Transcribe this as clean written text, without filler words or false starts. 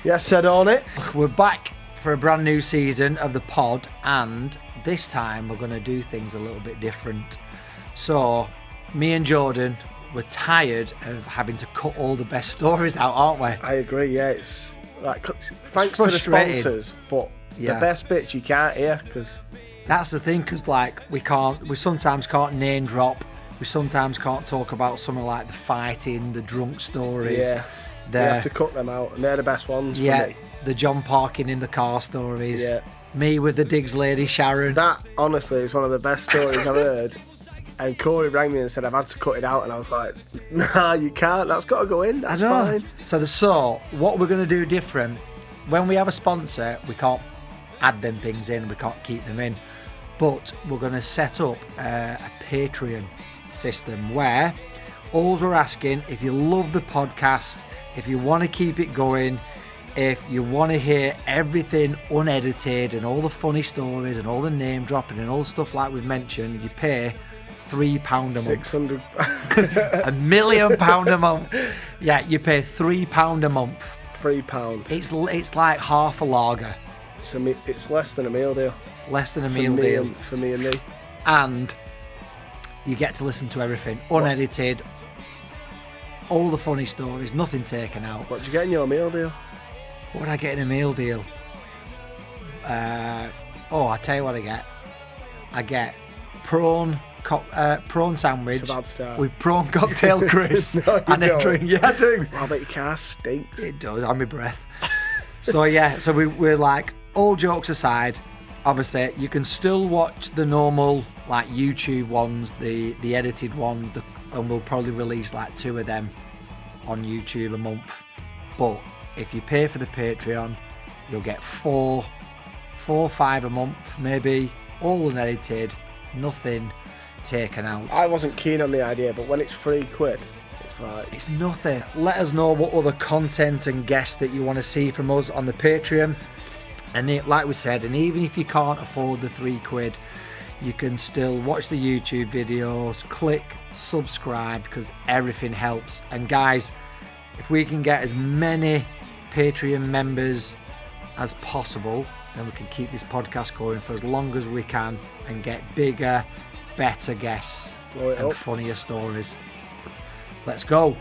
Yes, said on it. We're back for a brand new season of the pod, and this time we're going to do things a little bit different. So, me and Jordan, we're tired of having to cut all the best stories out, aren't we? I agree, yeah. It's like, thanks to the sponsors, but the best bits you can't hear, because... That's the thing, because we sometimes can't name drop. We sometimes can't talk about something like the fighting, the drunk stories. Yeah, we have to cut them out, and they're the best ones for me. The John parking in the car stories. Yeah. Me with the digs lady Sharon. That, honestly, is one of the best stories I've heard. And Corey rang me and said, I've had to cut it out. And I was like, nah, you can't. That's got to go in. That's fine. So what we're going to do different, when we have a sponsor, we can't add them things in. We can't keep them in. But we're going to set up a Patreon system where all we're asking, if you love the podcast, if you want to keep it going, if you want to hear everything unedited and all the funny stories and all the name dropping and all the stuff like we've mentioned, you pay £3 a month. 600. £1 million a month. Yeah, you pay £3 a month. £3. It's like half a lager. It's less than a meal deal. It's less than a meal deal. For me and me. And you get to listen to everything, unedited, all the funny stories, nothing taken out. What do you get in your meal deal? What would I get in a meal deal? I tell you what I get. I get prawn sandwich with prawn cocktail crisp and a drink. Yeah, I do. I bet your car stinks. It does, on my breath. So we're like, all jokes aside, obviously you can still watch the normal like YouTube ones, the edited ones, and we'll probably release like 2 of them on YouTube a month. But if you pay for the Patreon, you'll get 4 or 5 a month, maybe, all unedited, nothing taken out. I wasn't keen on the idea, but when it's £3, it's like... It's nothing. Let us know what other content and guests that you want to see from us on the Patreon. And like we said, and even if you can't afford the £3, you can still watch the YouTube videos, click subscribe, because everything helps. And guys, if we can get as many Patreon members as possible, then we can keep this podcast going for as long as we can and get bigger, better guests and funnier stories. Let's go.